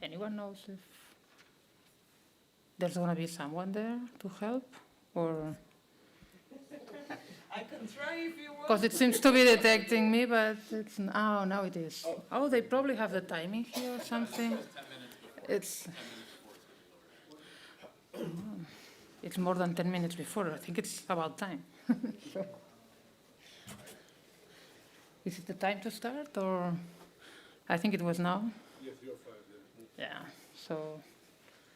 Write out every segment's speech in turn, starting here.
anyone knows if there's going to be someone there to help? Or I can try if you want. because it seems to be detecting me, but it's now it is. Oh, they probably have the timing here or something. It's it's more than 10 minutes before. I think it's about time. So, is it the time to start, or I think it was now? Yes, you're fine. Yeah. So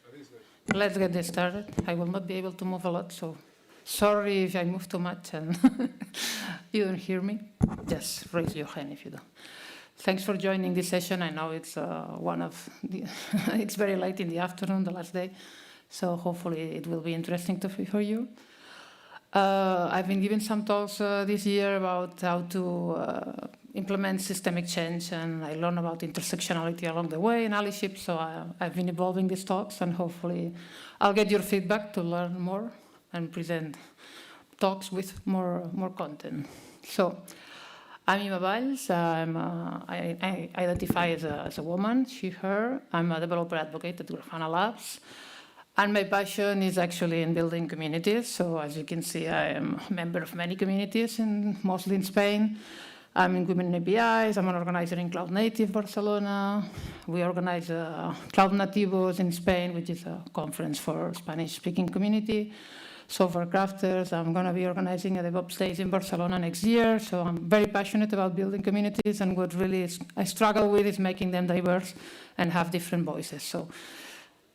I think so. let's get this started. I will not be able to move a lot, so sorry if I move too much and you don't hear me. Just raise your hand if you don't. Thanks for joining this session. I know it's one of the it's very late in the afternoon, the last day, so hopefully it will be interesting for you. I've been giving some talks this year about how to implement systemic change, and I learned about intersectionality along the way and allyship, so I've been evolving these talks, and hopefully I'll get your feedback to learn more and present talks with more content. So I'm Imma Valls. I identify as a woman, she, her. I'm a developer advocate at Grafana Labs. And my passion is actually in building communities. So as you can see, I am a member of many communities, mostly in Spain. I'm in Women in APIs. I'm an organizer in Cloud Native Barcelona. We organize Cloud Nativos in Spain, which is a conference for Spanish-speaking community. Software crafters. I'm going to be organizing a DevOps Days in Barcelona next year. So I'm very passionate about building communities, and what really I struggle with is making them diverse and have different voices. So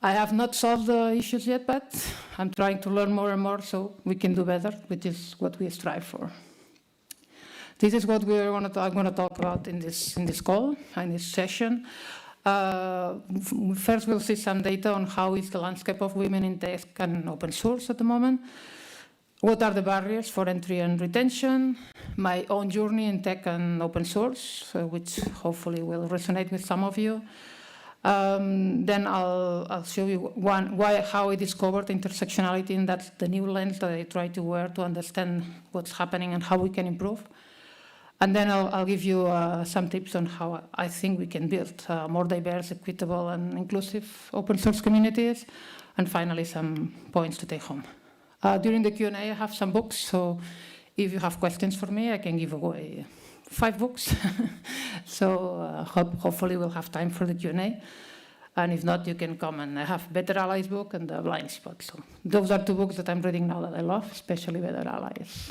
I have not solved the issues yet, but I'm trying to learn more and more so we can do better, which is what we strive for. This is what I'm going to talk about in this call, in this session. First, we'll see some data on how is the landscape of women in tech and open source at the moment. What are the barriers for entry and retention? My own journey in tech and open source, which hopefully will resonate with some of you. Then I'll show you how I discovered intersectionality, and that's the new lens that I try to wear to understand what's happening and how we can improve. And then I'll give you some tips on how I think we can build more diverse, equitable, and inclusive open source communities. And finally, some points to take home. During the Q&A, I have some books, so if you have questions for me, I can give away 5 books. So hopefully we'll have time for the Q&A. And if not, you can come, and I have Better Allies book and the Blind Spot. So those are 2 books that I'm reading now that I love, especially Better Allies.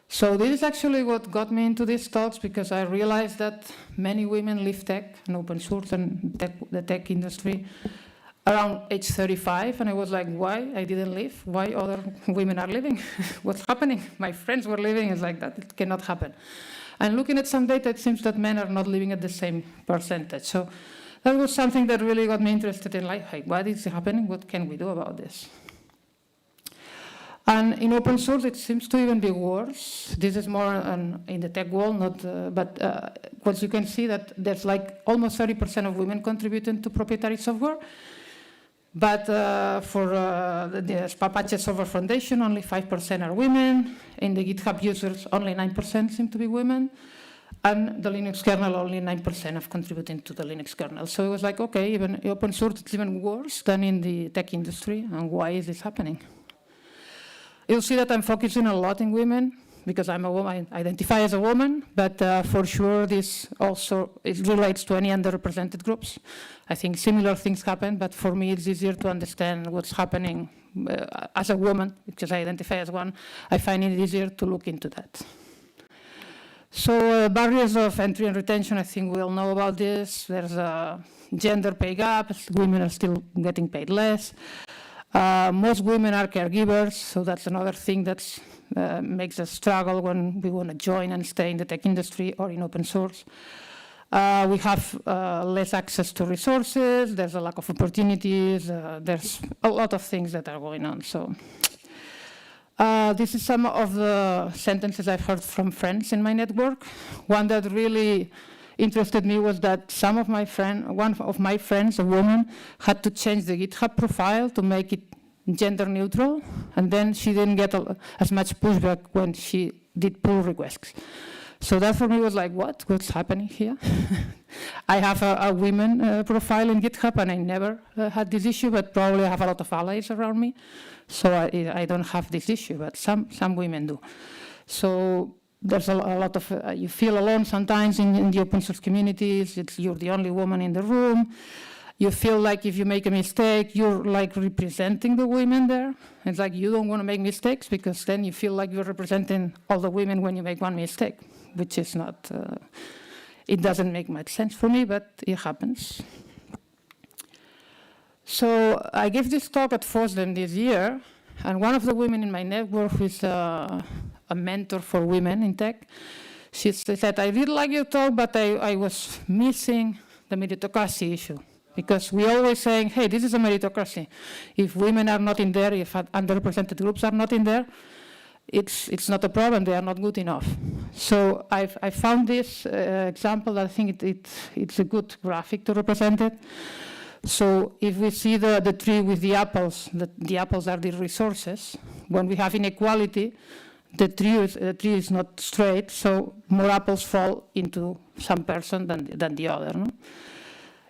So this is actually what got me into these talks, because I realized that many women leave tech and open source and the tech industry around age 35, and I was like, why I didn't leave? Why other women are leaving? What's happening? My friends were leaving. It's like that. It cannot happen. And looking at some data, it seems that men are not leaving at the same percentage. So that was something that really got me interested in, like, hey, what is happening? What can we do about this? And in open source, it seems to even be worse. This is more in the tech world, but what you can see that there's like almost 30% of women contributing to proprietary software. But for the Apache Software Foundation, only 5% are women. In the GitHub users, only 9% seem to be women. And the Linux kernel, only 9% of contributing to the Linux kernel. So it was like, okay, even open source, it's even worse than in the tech industry. And why is this happening? You'll see that I'm focusing a lot in women, because I'm a woman, I identify as a woman, but for sure this also it relates to any underrepresented groups. I think similar things happen, but for me it's easier to understand what's happening as a woman, because I identify as one. I find it easier to look into that. So barriers of entry and retention, I think we all know about this. There's a gender pay gap. Women are still getting paid less. Most women are caregivers, so that's another thing that makes us struggle when we want to join and stay in the tech industry or in open source. We have less access to resources, there's a lack of opportunities, there's a lot of things that are going on. So this is some of the sentences I've heard from friends in my network. One that really interested me was that one of my friends, a woman, had to change the GitHub profile to make it gender neutral, and then she didn't get as much pushback when she did pull requests. So that for me was like, what's happening here? I have a women profile in GitHub, and I never had this issue, but probably I have a lot of allies around me, so I don't have this issue, but some women do. So there's a lot of, you feel alone sometimes in the open source communities. You're the only woman in the room. You feel like if you make a mistake, you're like representing the women there. It's like you don't want to make mistakes, because then you feel like you're representing all the women when you make one mistake, which is not, it doesn't make much sense for me, but it happens. So I gave this talk at FOSDEM this year, and one of the women in my network who is a mentor for women in tech, she said, I really like your talk, but I was missing the meritocracy issue. Because we always saying, hey, this is a meritocracy. If women are not in there, if underrepresented groups are not in there, it's not a problem, they are not good enough. So I found this example, I think it's a good graphic to represent it. So if we see the tree with the apples are the resources. When we have inequality, the tree is not straight, so more apples fall into some person than the other. No?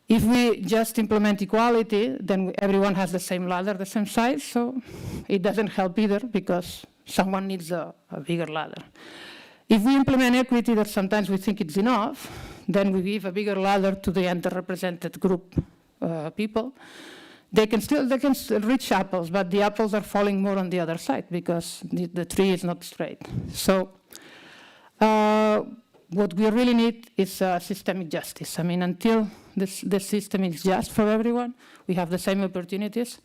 If we just implement equality, then everyone has the same ladder, the same size, so it doesn't help either, because someone needs a bigger ladder. If we implement equity, that sometimes we think it's enough, then we give a bigger ladder to the underrepresented group people. They can still reach apples, but the apples are falling more on the other side, because the tree is not straight. So what we really need is systemic justice. I mean, until the system is just for everyone, we have the same opportunities,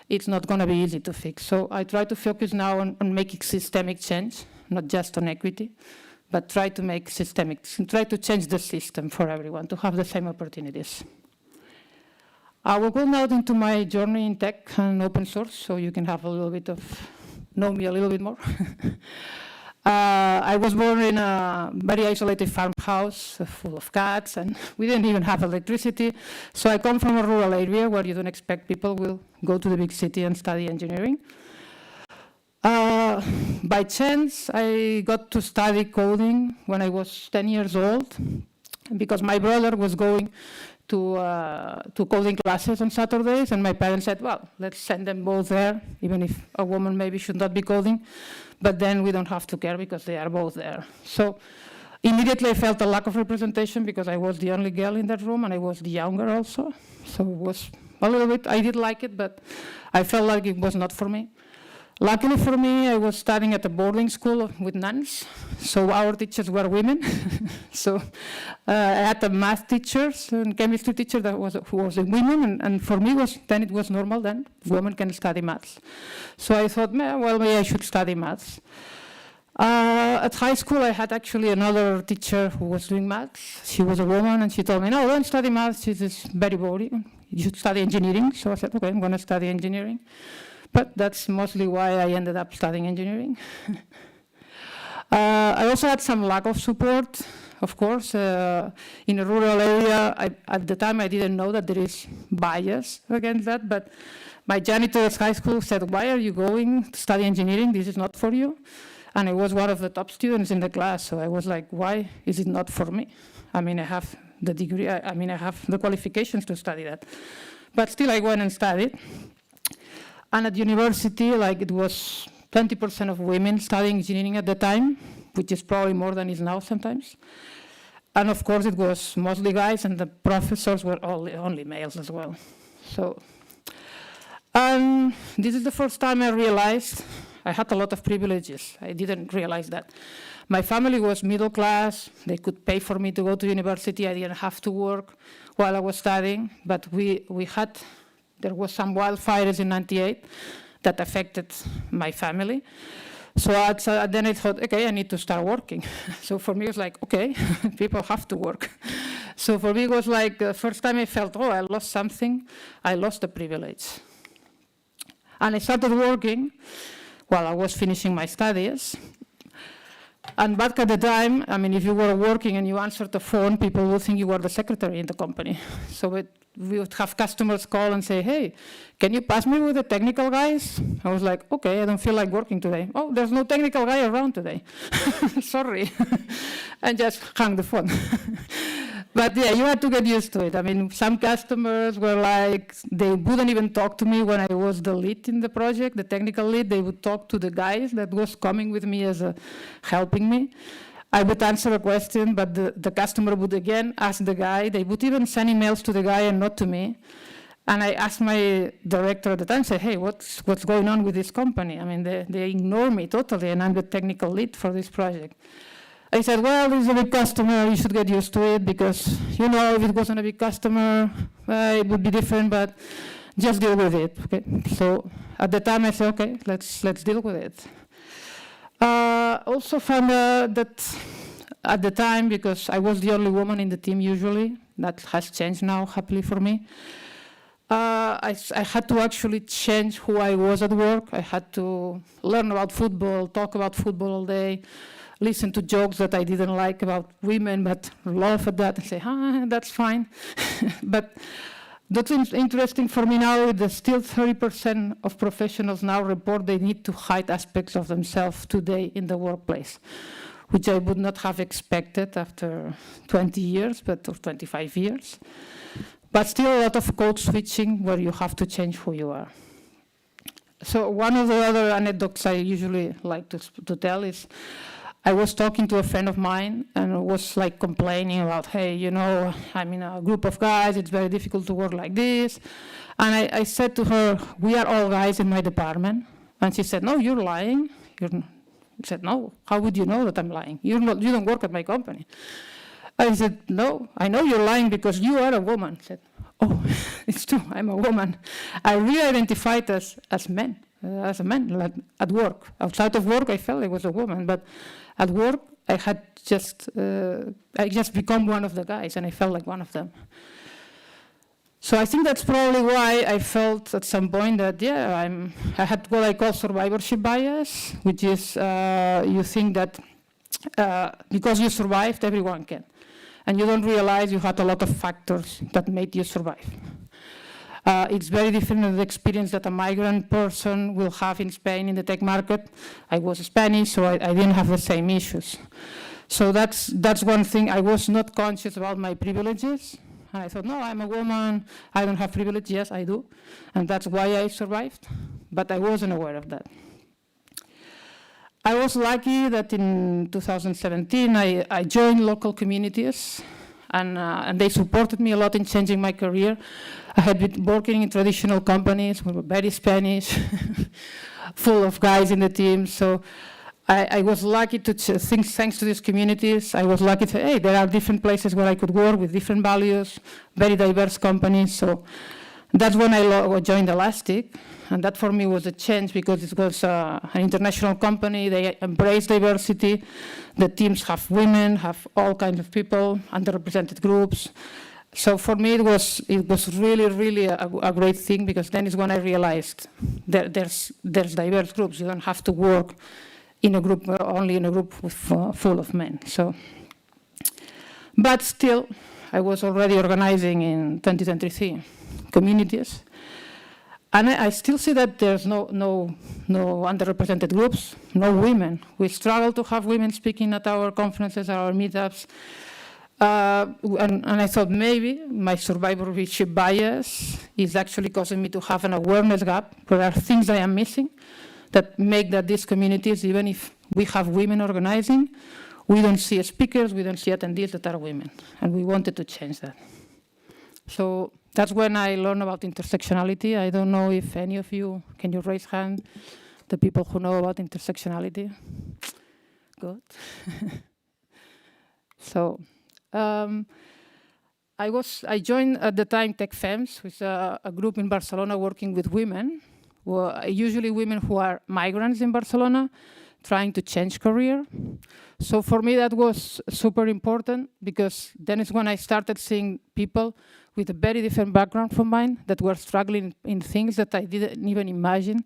it's not going to be easy to fix. So I try to focus now on making systemic change, not just on equity, but try to make try to change the system for everyone to have the same opportunities. I will go now into my journey in tech and open source, so you can have a little bit of, know me a little bit more. I was born in a very isolated farmhouse full of cats, and we didn't even have electricity. So I come from a rural area where you don't expect people will go to the big city and study engineering. By chance, I got to study coding when I was 10 years old, because my brother was going to coding classes on Saturdays, and my parents said, well, let's send them both there, even if a woman maybe should not be coding, but then we don't have to care because they are both there. So immediately I felt a lack of representation, because I was the only girl in that room, and I was the younger also. So it was a little bit, I did like it, but I felt like it was not for me. Luckily for me, I was studying at a boarding school with nuns, so our teachers were women. So I had a math teacher and chemistry teacher who was a woman, and for me it was normal then, women can study maths. So I thought, well, maybe I should study maths. At high school, I had actually another teacher who was doing maths. She was a woman, and she told me, no, don't study maths, it is very boring. You should study engineering. So I said, okay, I'm going to study engineering. But that's mostly why I ended up studying engineering. I also had some lack of support, of course. In a rural area, at the time I didn't know that there is bias against that, but my janitor at high school said, why are you going to study engineering? This is not for you. And I was one of the top students in the class, so I was like, why is it not for me? I mean, I have the degree, I have the qualifications to study that. But still I went and studied. And at university, like, it was 20% of women studying engineering at the time, which is probably more than is now sometimes. And of course, it was mostly guys, and the professors were only males as well. So this is the first time I realized I had a lot of privileges. I didn't realize that. My family was middle class. They could pay for me to go to university. I didn't have to work while I was studying, but there was some wildfires in '98 that affected my family. So then I thought, okay, I need to start working. So for me, it was like, okay, people have to work. So for me, it was like the first time I felt, oh, I lost something. I lost the privilege. And I started working while I was finishing my studies. And back at the time, I mean, if you were working and you answered the phone, people would think you were the secretary in the company. So we would have customers call and say, hey, can you pass me with the technical guys? I was like, okay, I don't feel like working today. Oh, there's no technical guy around today. Sorry. And just hung the phone. But yeah, you had to get used to it. I mean, some customers were like, they wouldn't even talk to me when I was the lead in the project, the technical lead. They would talk to the guys that was coming with me as helping me. I would answer a question, but the customer would again ask the guy. They would even send emails to the guy and not to me. And I asked my director at the time, say, hey, what's going on with this company? I mean, they ignore me totally, and I'm the technical lead for this project. I said, well, this is a big customer, you should get used to it, because, you know, if it wasn't a big customer, it would be different, but just deal with it, okay? So at the time I said, okay, let's deal with it. Also found that at the time, because I was the only woman in the team usually, that has changed now, happily for me. I had to actually change who I was at work. I had to learn about football, talk about football all day, listen to jokes that I didn't like about women, but laugh at that and say, that's fine. But that's interesting for me now, that still 30% of professionals now report they need to hide aspects of themselves today in the workplace, which I would not have expected after 20 years, or 25 years. But still a lot of code switching where you have to change who you are. So one of the other anecdotes I usually like to tell is, I was talking to a friend of mine and was like complaining about, hey, you know, I'm in a group of guys, it's very difficult to work like this. And I said to her, we are all guys in my department. And she said, no, you're lying. I said, no, how would you know that I'm lying? You don't work at my company. I said, no, I know you're lying because you are a woman. I said, oh, it's true, I'm a woman. I re-identified as a man, like at work. Outside of work, I felt I was a woman, but at work, I just become one of the guys, and I felt like one of them. So I think that's probably why I felt at some point that, yeah, I had what I call survivorship bias, which is you think that because you survived, everyone can. And you don't realize you had a lot of factors that made you survive. It's very different than the experience that a migrant person will have in Spain in the tech market. I was Spanish, so I didn't have the same issues. So that's one thing. I was not conscious about my privileges. And I thought, no, I'm a woman, I don't have privilege. Yes, I do. And that's why I survived. But I wasn't aware of that. I was lucky that in 2017 I joined local communities, and they supported me a lot in changing my career. I had been working in traditional companies, we were very Spanish, full of guys in the team. So I was lucky to thanks to these communities, I was lucky to say, hey, there are different places where I could work with different values, very diverse companies. So that's when I joined Elastic. And that for me was a change because it was an international company. They embrace diversity. The teams have women, have all kinds of people, underrepresented groups. So for me, it was really, really a great thing, because then is when I realized there's diverse groups. You don't have to work in a group, only in a group full of men. So, but still, I was already organizing in 2023 communities. And I still see that there's no underrepresented groups, no women. We struggle to have women speaking at our conferences, our meetups. And I thought maybe my survivorship bias is actually causing me to have an awareness gap, where there are things I am missing that make that these communities, even if we have women organizing, we don't see speakers, we don't see attendees that are women. And we wanted to change that. So that's when I learned about intersectionality. I don't know if any of you, can you raise hand, the people who know about intersectionality? Good. So I joined at the time TechFems, which is a group in Barcelona working with women, usually women who are migrants in Barcelona, trying to change career. So for me, that was super important, because then is when I started seeing people with a very different background from mine that were struggling in things that I didn't even imagine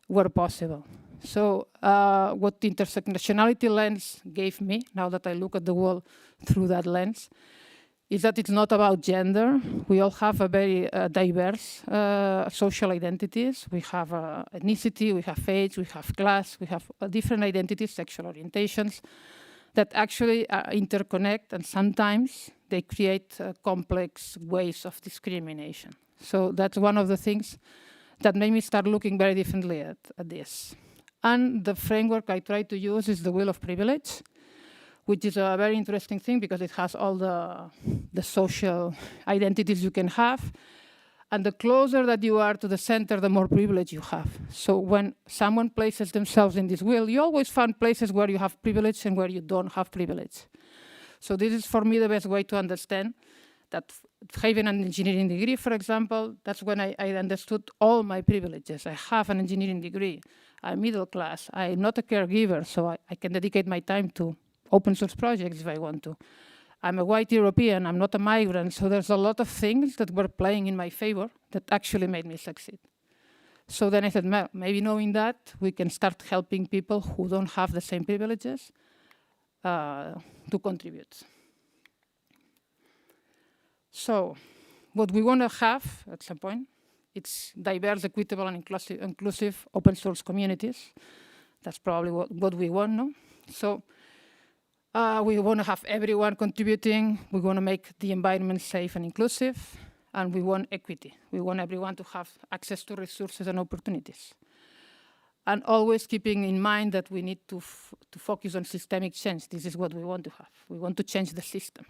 were possible. So what the intersectionality lens gave me, now that I look at the world through that lens, is that it's not about gender. We all have a very diverse social identities. We have ethnicity, we have age, we have class, we have different identities, sexual orientations, that actually interconnect, and sometimes they create complex ways of discrimination. So that's one of the things that made me start looking very differently at this. And the framework I try to use is the wheel of privilege, which is a very interesting thing because it has all the social identities you can have. And the closer that you are to the center, the more privilege you have. So when someone places themselves in this wheel, you always find places where you have privilege and where you don't have privilege. So this is, for me, the best way to understand that having an engineering degree, for example, that's when I understood all my privileges. I have an engineering degree. I'm middle class. I'm not a caregiver, so I can dedicate my time to open source projects if I want to. I'm a white European, I'm not a migrant, so there's a lot of things that were playing in my favor that actually made me succeed. So then I said, maybe knowing that, we can start helping people who don't have the same privileges to contribute. So what we want to have at some point, it's diverse, equitable, and inclusive open source communities. That's probably what we want, no? So we want to have everyone contributing. We want to make the environment safe and inclusive. And we want equity. We want everyone to have access to resources and opportunities. And always keeping in mind that we need to focus on systemic change. This is what we want to have. We want to change the system.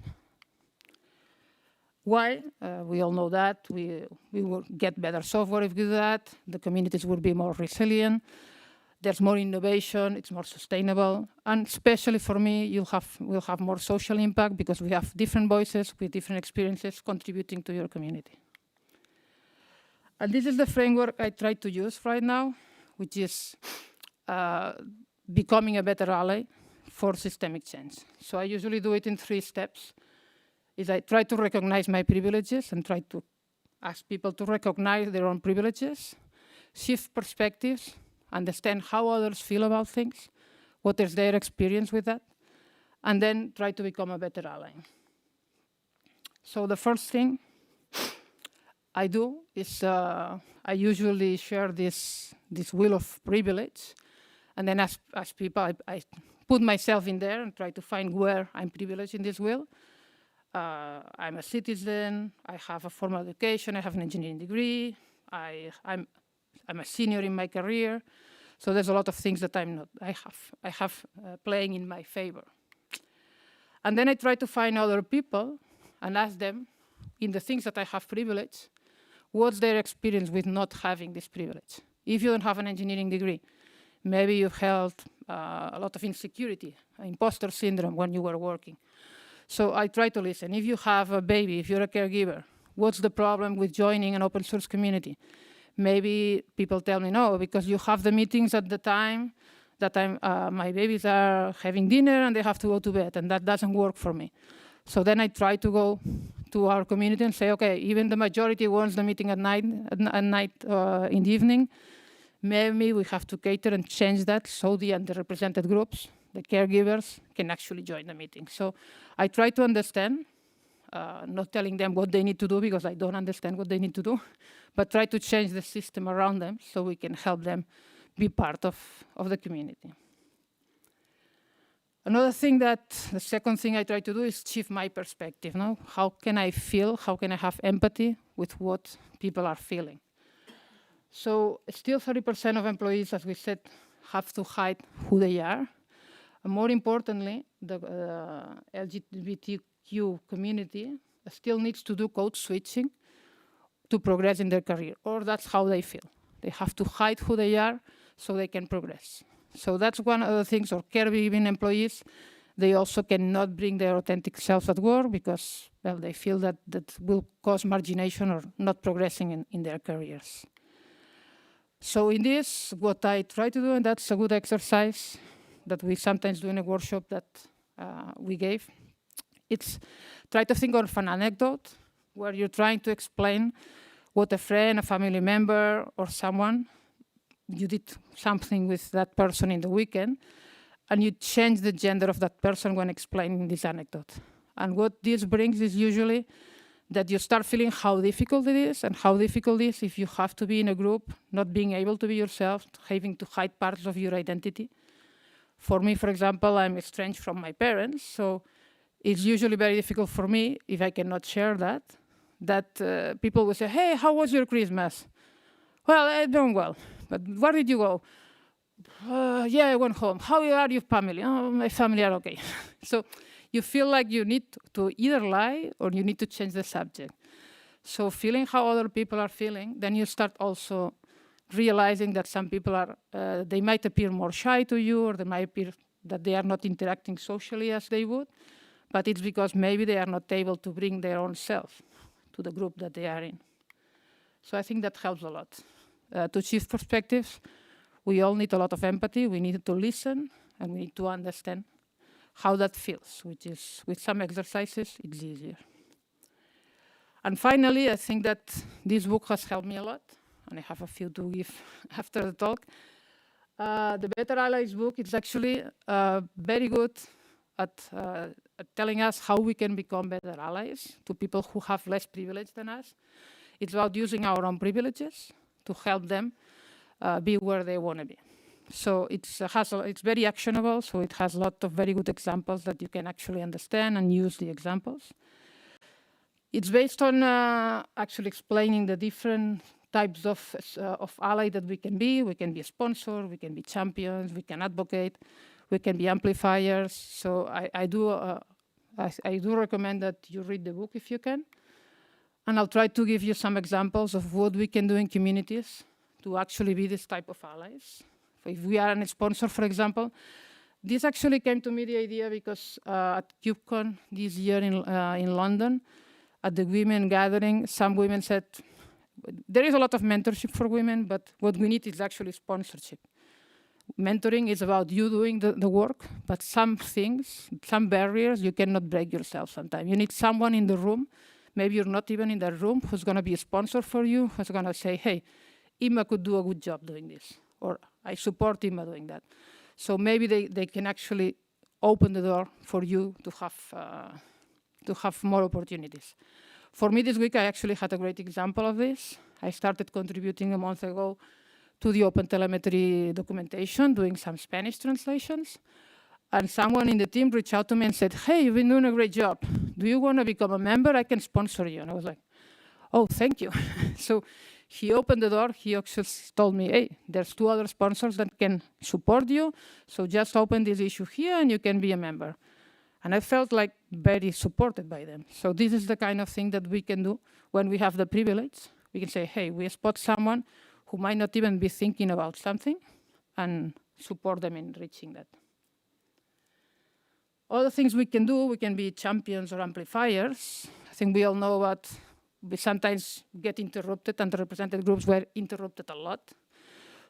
Why? We all know that. We will get better software if we do that. The communities will be more resilient. There's more innovation, it's more sustainable. And especially for me, we'll have more social impact because we have different voices with different experiences contributing to your community. And this is the framework I try to use right now, which is becoming a better ally for systemic change. So I usually do it in 3 steps. Is I try to recognize my privileges and try to ask people to recognize their own privileges, shift perspectives, understand how others feel about things, what is their experience with that, and then try to become a better ally. So the first thing I do is I usually share this wheel of privilege, and then ask people, I put myself in there and try to find where I'm privileged in this wheel. I'm a citizen, I have a formal education, I have an engineering degree, I'm a senior in my career, so there's a lot of things that I have playing in my favor. And then I try to find other people and ask them, in the things that I have privilege, what's their experience with not having this privilege? If you don't have an engineering degree, maybe you've held a lot of insecurity, imposter syndrome when you were working. So I try to listen. If you have a baby, if you're a caregiver, what's the problem with joining an open source community? Maybe people tell me, no, because you have the meetings at the time that my babies are having dinner and they have to go to bed, and that doesn't work for me. So then I try to go to our community and say, okay, even the majority wants the meeting at night in the evening. Maybe we have to cater and change that so the underrepresented groups, the caregivers, can actually join the meeting. So I try to understand, not telling them what they need to do because I don't understand what they need to do, but try to change the system around them so we can help them be part of the community. Another thing the second thing I try to do is shift my perspective. No? How can I feel, how can I have empathy with what people are feeling? So still 30% of employees, as we said, have to hide who they are. And more importantly, the LGBTQ community still needs to do code switching to progress in their career, or that's how they feel. They have to hide who they are so they can progress. So that's one of the things, or caregiving employees, they also cannot bring their authentic selves at work because, well, they feel that will cause margination or not progressing in their careers. So in this, what I try to do, and that's a good exercise that we sometimes do in a workshop that we gave, it's try to think of an anecdote where you're trying to explain what a friend, a family member, or someone you did something with that person in the weekend, and you change the gender of that person when explaining this anecdote. And what this brings is usually that you start feeling how difficult it is, and how difficult it is if you have to be in a group, not being able to be yourself, having to hide parts of your identity. For me, for example, I'm estranged from my parents, so it's usually very difficult for me, if I cannot share that people will say, hey, how was your Christmas? Well, I'm doing well, but where did you go? Yeah, I went home. How are your family? Oh, my family are okay. So you feel like you need to either lie or you need to change the subject. So feeling how other people are feeling, then you start also realizing that some people are, they might appear more shy to you, or they might appear that they are not interacting socially as they would, but it's because maybe they are not able to bring their own self to the group that they are in. So I think that helps a lot. To shift perspectives, we all need a lot of empathy. We need to listen, and we need to understand how that feels, which is, with some exercises, it's easier. And finally, I think that this book has helped me a lot, and I have a few to give after the talk. The Better Allies book is actually very good at telling us how we can become better allies to people who have less privilege than us. It's about using our own privileges to help them be where they want to be. So it's very actionable, so it has a lot of very good examples that you can actually understand and use the examples. It's based on actually explaining the different types of ally that we can be. We can be a sponsor, we can be champions, we can advocate, we can be amplifiers. So I do recommend that you read the book if you can. And I'll try to give you some examples of what we can do in communities to actually be this type of allies. If we are a sponsor, for example, this actually came to me, the idea, because at KubeCon this year in London, at the women gathering, some women said, there is a lot of mentorship for women, but what we need is actually sponsorship. Mentoring is about you doing the work, but some things, some barriers, you cannot break yourself sometimes. You need someone in the room, maybe you're not even in that room, who's going to be a sponsor for you, who's going to say, hey, Imma could do a good job doing this, or I support Imma doing that. So maybe they can actually open the door for you to have more opportunities. For me this week, I actually had a great example of this. I started contributing a month ago to the open telemetry documentation, doing some Spanish translations. And someone in the team reached out to me and said, hey, you've been doing a great job. Do you want to become a member? I can sponsor you. And I was like, oh, thank you. So he opened the door. He actually told me, hey, there's 2 other sponsors that can support you. So just open this issue here and you can be a member. And I felt like very supported by them. So this is the kind of thing that we can do when we have the privilege. We can say, hey, we spot someone who might not even be thinking about something and support them in reaching that. Other things we can do, we can be champions or amplifiers. I think we all know about, we sometimes get interrupted, and the represented groups were interrupted a lot.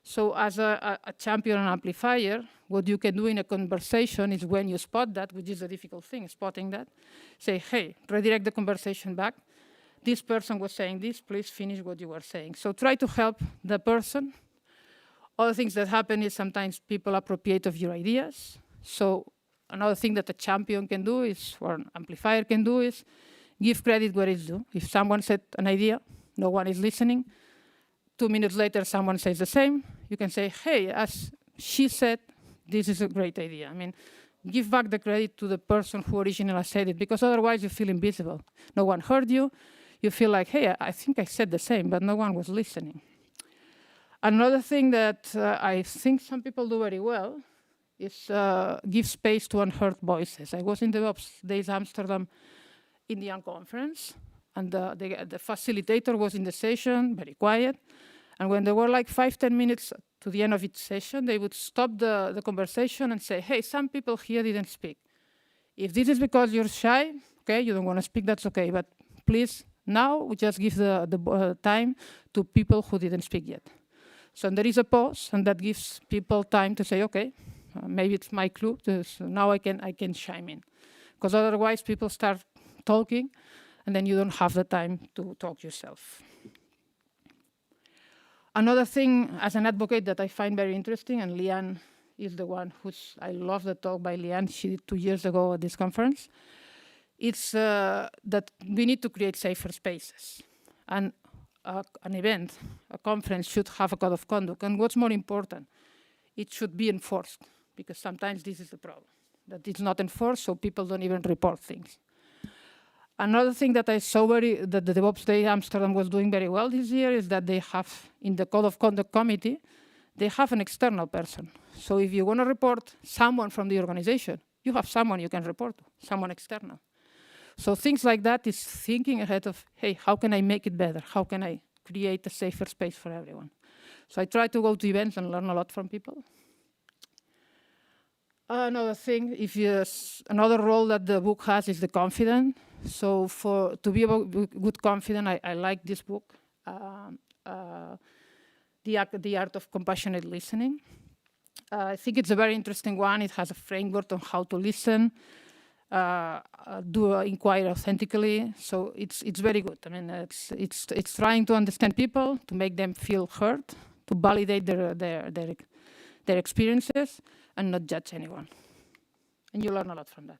So as a champion and amplifier, what you can do in a conversation is, when you spot that, which is a difficult thing, spotting that, say, hey, redirect the conversation back. This person was saying this, please finish what you were saying. So try to help the person. Other things that happen is sometimes people appropriate of your ideas. So another thing that a champion can do is, or an amplifier can do, is give credit where it's due. If someone said an idea, no one is listening, 2 minutes later, someone says the same, you can say, hey, as she said, this is a great idea. I mean, give back the credit to the person who originally said it, because otherwise you feel invisible. No one heard you. You feel like, hey, I think I said the same, but no one was listening. Another thing that I think some people do very well is give space to unheard voices. I was in DevOps Days Amsterdam Indian conference, and the facilitator was in the session, very quiet. And when there were like 5-10 minutes to the end of each session, they would stop the conversation and say, hey, some people here didn't speak. If this is because you're shy, okay, you don't want to speak, that's okay. But please, now we just give the time to people who didn't speak yet. So there is a pause, and that gives people time to say, okay, maybe it's my clue, so now I can chime in. Because otherwise people start talking, and then you don't have the time to talk yourself. Another thing, as an advocate, that I find very interesting, and Liane is the one I love the talk by Liane. She did 2 years ago at this conference. It's that we need to create safer spaces. And an event, a conference should have a code of conduct. And what's more important, it should be enforced, because sometimes this is the problem, that it's not enforced, so people don't even report things. Another thing that I saw that the DevOps Day Amsterdam was doing very well this year is that they have, in the Code of Conduct Committee, they have an external person. So if you want to report someone from the organization, you have someone you can report to, someone external. So things like that is thinking ahead of, hey, how can I make it better? How can I create a safer space for everyone? So I try to go to events and learn a lot from people. Another thing, another role that the book has is the confident. So to be a good confident, I like this book, The Art of Compassionate Listening. I think it's a very interesting one. It has a framework on how to listen, inquire authentically. So it's very good. I mean, it's trying to understand people, to make them feel heard, to validate their experiences, and not judge anyone. And you learn a lot from that.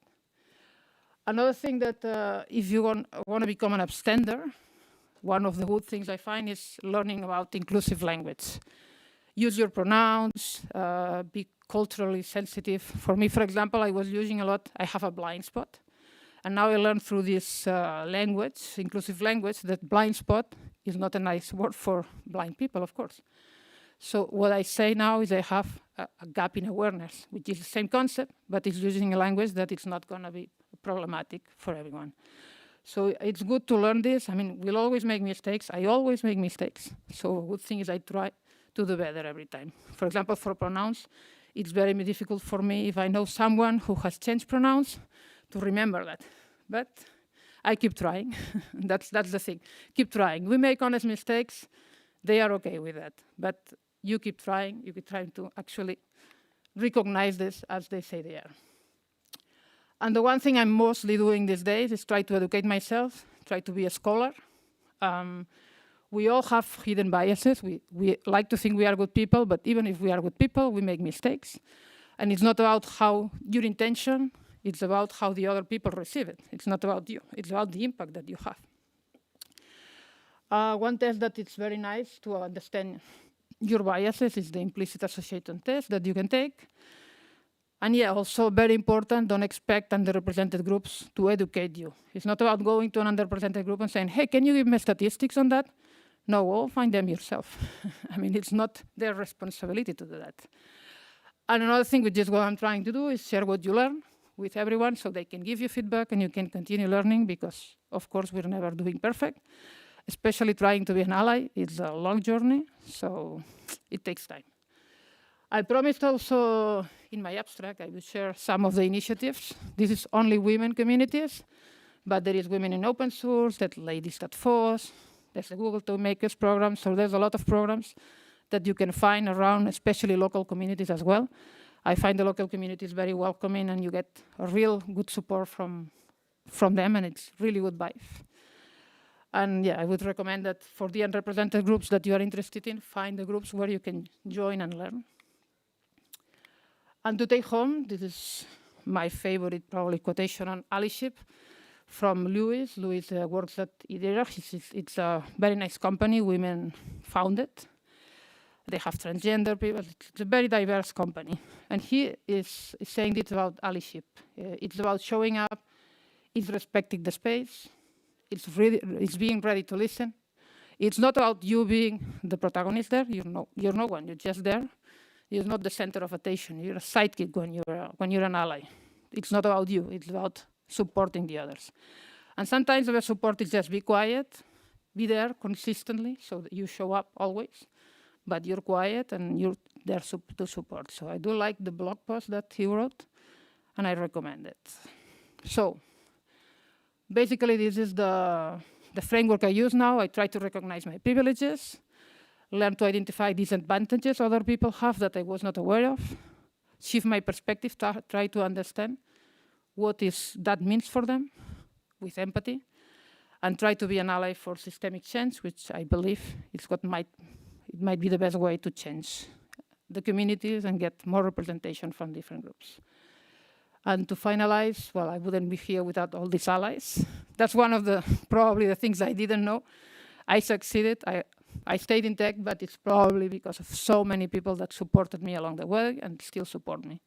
Another thing that if you want to become an upstander, one of the good things I find is learning about inclusive language. Use your pronouns, be culturally sensitive. For me, for example, I was using a lot, I have a blind spot. And now I learned through this language, inclusive language, that blind spot is not a nice word for blind people, of course. So what I say now is I have a gap in awareness, which is the same concept, but it's using a language that it's not going to be problematic for everyone. So it's good to learn this. I mean, we'll always make mistakes. I always make mistakes. So a good thing is I try to do better every time. For example, for pronouns, it's very difficult for me if I know someone who has changed pronouns to remember that. But I keep trying. That's the thing. Keep trying. We make honest mistakes. They are okay with that. But you keep trying. You keep trying to actually recognize this as they say they are. And the one thing I'm mostly doing these days is try to educate myself, try to be a scholar. We all have hidden biases. We like to think we are good people, but even if we are good people, we make mistakes. And it's not about how your intention, it's about how the other people receive it. It's not about you. It's about the impact that you have. One test that is very nice to understand your biases is the implicit association test that you can take. And yeah, also very important, don't expect underrepresented groups to educate you. It's not about going to an underrepresented group and saying, hey, can you give me statistics on that? No, well, find them yourself. I mean, it's not their responsibility to do that. And another thing, which is what I'm trying to do, is share what you learn with everyone so they can give you feedback and you can continue learning because, of course, we're never doing perfect. Especially trying to be an ally, it's a long journey, so it takes time. I promised also in my abstract I would share some of the initiatives. This is only women communities, but there is women in open source, that ladies that FOSS, there's the Google Toolmakers program, so there's a lot of programs that you can find around, especially local communities as well. I find the local communities very welcoming and you get a real good support from them and it's really good vibe. And yeah, I would recommend that for the unrepresented groups that you are interested in, find the groups where you can join and learn. And to take home, this is my favorite probably quotation on allyship from Louis. Louis works at IDERA. It's a very nice company, women founded. They have transgender people. It's a very diverse company. And he is saying it's about allyship. It's about showing up, it's respecting the space, it's being ready to listen. It's not about you being the protagonist there. You're no one. You're just there. You're not the center of attention. You're a sidekick when you're an ally. It's not about you. It's about supporting the others. And sometimes the support is just be quiet, be there consistently, so that you show up always. But you're quiet and you're there to support. So I do like the blog post that he wrote, and I recommend it. So basically, this is the framework I use now. I try to recognize my privileges, learn to identify disadvantages other people have that I was not aware of, shift my perspective, try to understand what that means for them with empathy, and try to be an ally for systemic change, which I believe is what it might be the best way to change the communities and get more representation from different groups. And to finalize, well, I wouldn't be here without all these allies. That's one of the, probably the things I didn't know. I succeeded, I stayed in tech, but it's probably because of so many people that supported me along the way and still support me.